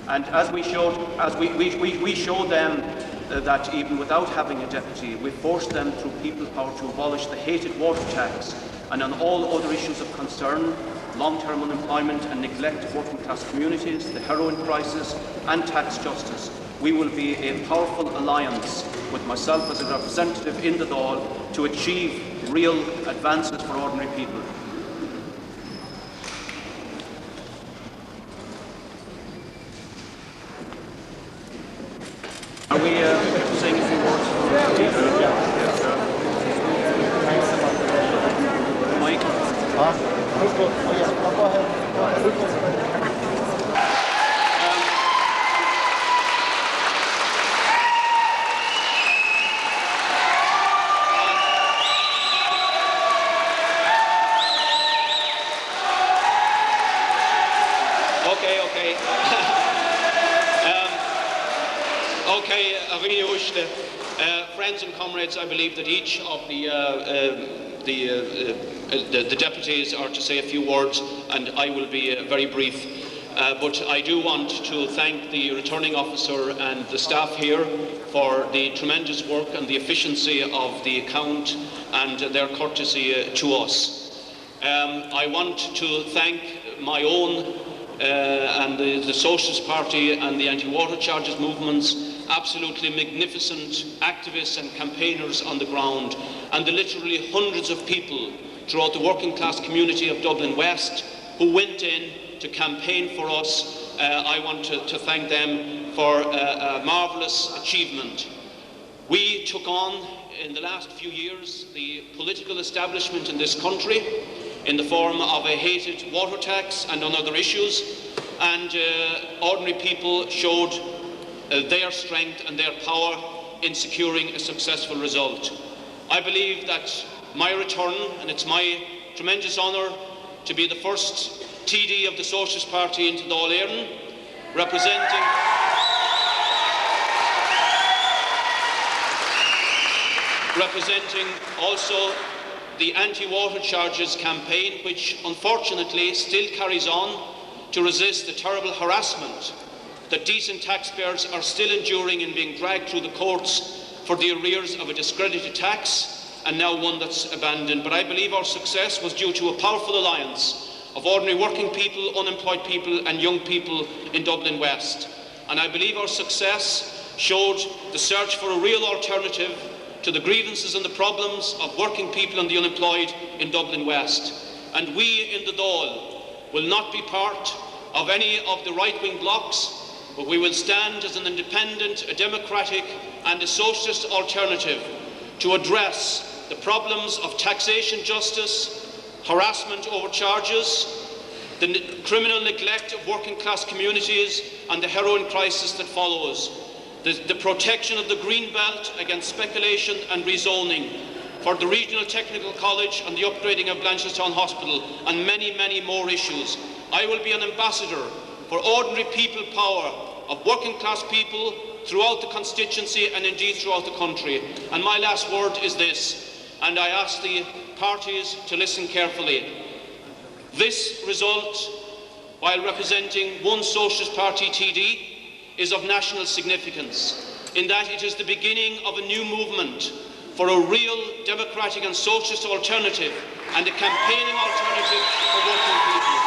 And as we showed them that even without having a deputy, we forced them through people power to abolish the hated water tax, and on all other issues of concern, long-term unemployment and neglect of working class communities, the heroin crisis and tax justice, we will be a powerful alliance with myself as a representative in the Dáil to achieve real advances for ordinary people. Are we saying a few words? Mike? Go ahead. Friends and comrades, I believe that each of the deputies are to say a few words, and I will be very brief. But I do want to thank the returning officer and the staff here for the tremendous work and the efficiency of the account and their courtesy to us. I want to thank my own and the Socialist Party and the anti-water charges movements, absolutely magnificent activists and campaigners on the ground, and the literally hundreds of people throughout the working class community of Dublin West who went in to campaign for us. I want to thank them for a marvellous achievement. We took on, in the last few years, the political establishment in this country in the form of a hated water tax and on other issues, and ordinary people showed their strength and their power in securing a successful result. I believe that my return, and it's my tremendous honour to be the first TD of the Socialist Party into Dáil Éireann, representing also the anti-water charges campaign, which unfortunately still carries on to resist the terrible harassment that decent taxpayers are still enduring in being dragged through the courts for the arrears of a discredited tax, and now one that's abandoned. But I believe our success was due to a powerful alliance of ordinary working people, unemployed people and young people in Dublin West. And I believe our success showed the search for a real alternative to the grievances and the problems of working people and the unemployed in Dublin West. And we in the Dáil will not be part of any of the right-wing blocs, but we will stand as an independent, a democratic and a socialist alternative to address the problems of taxation justice, harassment over charges, the criminal neglect of working class communities and the heroin crisis that follows, the protection of the green belt against speculation and rezoning, for the Regional Technical College and the upgrading of Blanchardstown Hospital, and many, many more issues. I will be an ambassador for ordinary people power of working class people throughout the constituency and indeed throughout the country. And my last word is this, and I ask the parties to listen carefully. This result, while representing one Socialist Party TD, is of national significance, in that it is the beginning of a new movement for a real democratic and socialist alternative and a campaigning alternative for working people.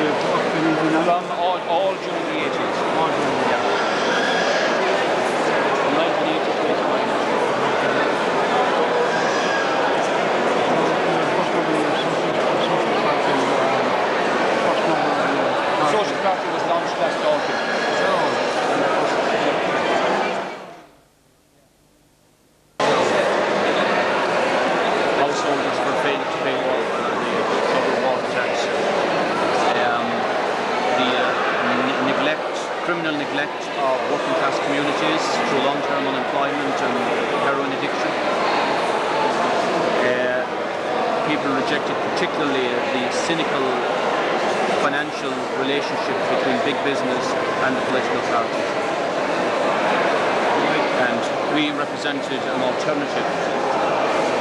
From all during the 80s. All during the 80s. From 1980 to 85. Social Party was launched last autumn. Householders were failed to pay the water tax. Criminal neglect of working class communities through long-term unemployment and heroin addiction. People rejected particularly the cynical financial relationship between big business and the political parties. And we represented an alternative,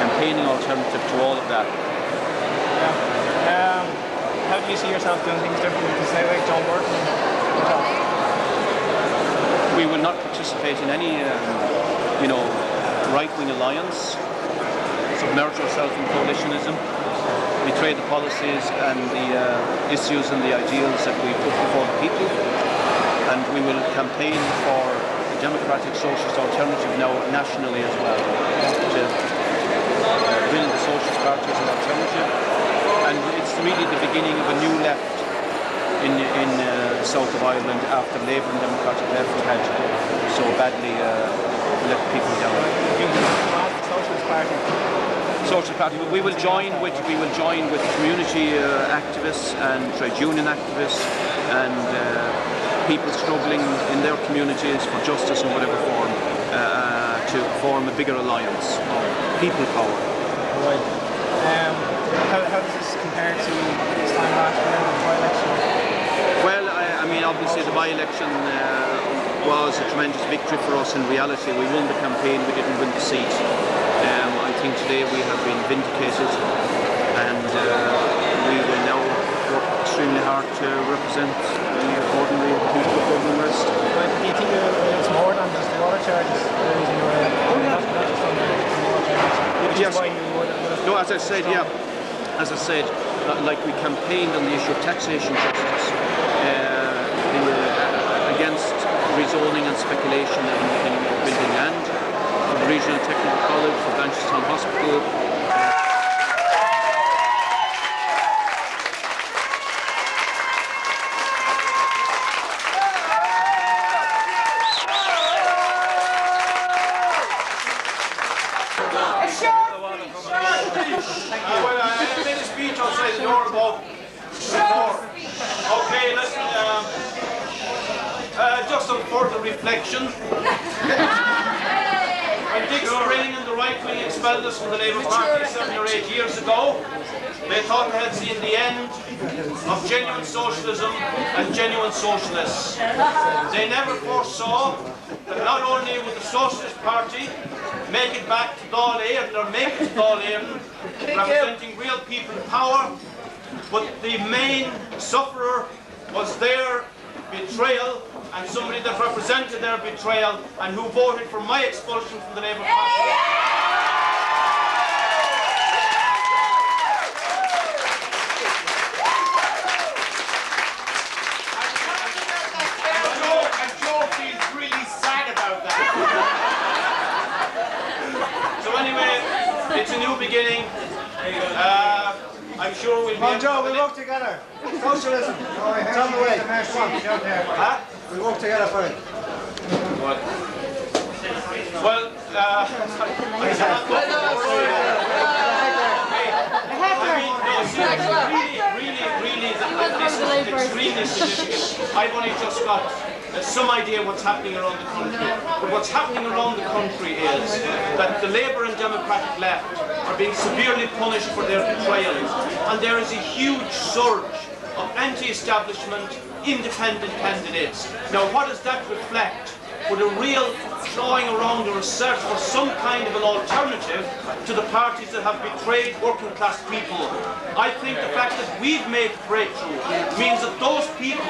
campaigning alternative to all of that. Yeah. How do you see yourself doing things differently to say like John Burton? We will not participate in any, right-wing alliance, submerge ourselves in coalitionism, betray the policies and the issues and the ideals that we put before the people, and we will campaign for a democratic socialist alternative now nationally as well, to build the Socialist Party as an alternative, and it's really the beginning of a new left in the south of Ireland after Labour and Democratic left had so badly let people down. Socialist Party. Socialist Party. We will join with community activists and trade union activists and people struggling in their communities for justice in whatever form to form a bigger alliance of people power. Right. How does this compare to this time last year, the by-election? Well, I mean, obviously the by-election was a tremendous victory for us in reality. We won the campaign, we didn't win the seat. I think today we have been vindicated and we will now work extremely hard to represent the ordinary people of Dublin West. But do you think it's more than just the water charges? Not just on the water charges? Yes. Why you would No, as I said, like we campaigned on the issue of taxation justice against rezoning and speculation in building land, for the Regional Technical College, for Blanchardstown Hospital. Well, I made a speech outside the door about before. Okay, listen, just some further reflection. When Dick Spring and the right wing expelled us from the Labour Party 7 or 8 years ago, they thought they had seen the end of genuine socialism and genuine socialists. They never foresaw that not only would the Socialist Party make it back to Dáil Éireann, or make it to Dáil Éireann, representing real people in power, but the main sufferer was their betrayal, and somebody that represented their betrayal and who voted for my expulsion from the Labour Party. And Joe feels really sad about that. So anyway, it's a new beginning. I'm sure we'll be... Come on, Joe, we work together. Socialism. It's on the way. Huh? We work together for it. Well, I cannot go this is extremely significant. I've only just got some idea what's happening around the country. But what's happening around the country is that the Labour and Democratic left are being severely punished for their betrayals. And there is a huge surge of anti-establishment, independent candidates. Now, what does that reflect? With a real clawing around or a search for some kind of an alternative to the parties that have betrayed working class people. I think the fact that we've made the breakthrough means that those people,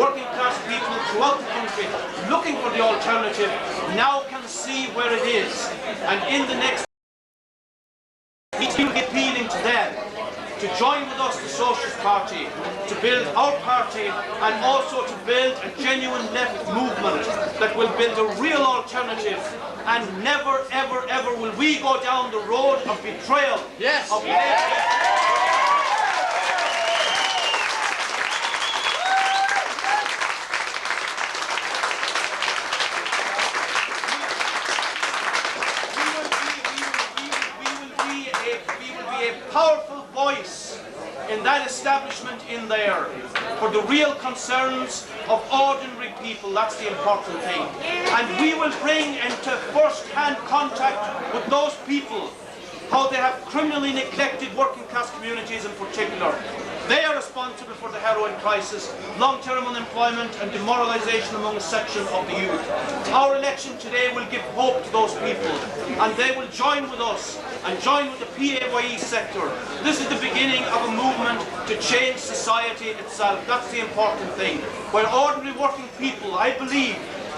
working class people throughout the country, looking for the alternative, now can see where it is. And in the next, we will be appealing to them. to join with us, the Socialist Party, to build our party and also to build a genuine left movement that will build a real alternative, and never, ever, ever will we go down the road of betrayal. Yes. Of powerful voice in that establishment in there for the real concerns of ordinary people. That's the important thing. And we will bring into first-hand contact with those people how they have criminally neglected working class communities in particular. They are responsible for the heroin crisis, long-term unemployment and demoralisation among a section of the youth. Our election today will give hope to those people, and they will join with us and join with the PAYE sector. This is the beginning of a movement to change society itself. That's the important thing. Where ordinary working people, I believe,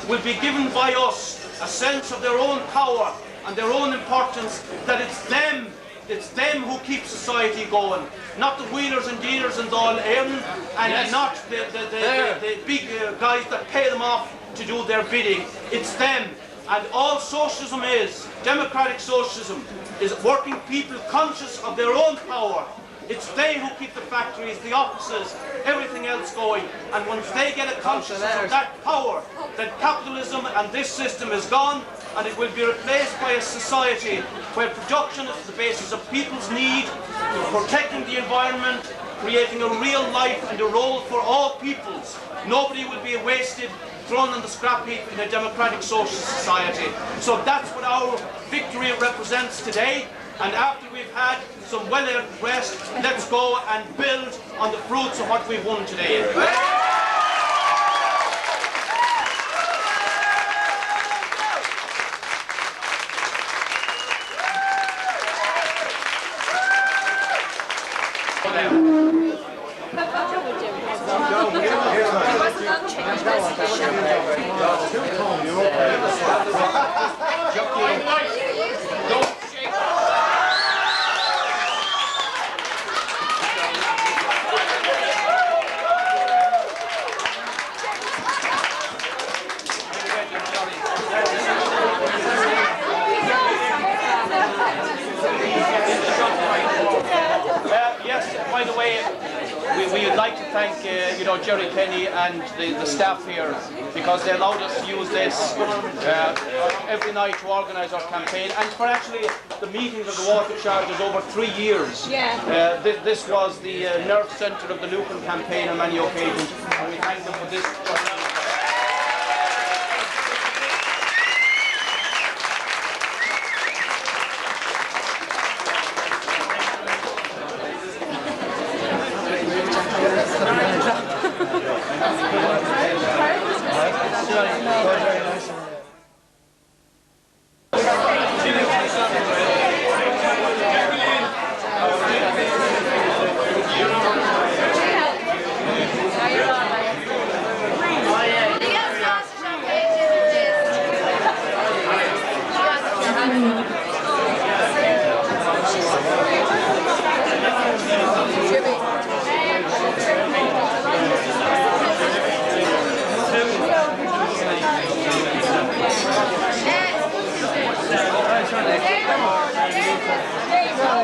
will be given by us a sense of their own power and their own importance, that it's them who keep society going, not the wheelers and dealers and all and not the big guys that pay them off to do their bidding. It's them. And all socialism is, democratic socialism, is working people conscious of their own power. It's they who keep the factories, the offices, everything else going. And once they get a consciousness of that power, then capitalism and this system is gone, and it will be replaced by a society where production is the basis of people's need, protecting the environment, creating a real life and a role for all peoples. Nobody will be wasted, thrown on the scrap heap in a democratic socialist society. So that's what our victory represents today. And after we've had some well-earned rest, let's go and build on the fruits of what we've won today. By the way, we would like to thank Jerry Penny and the staff here, because they allowed us to use this every night to organise our campaign, and for actually the meetings of the water charges over 3 years. Yeah. This was the nerve centre of the Lucan campaign on many occasions, and we thank them for this.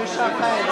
Champagne.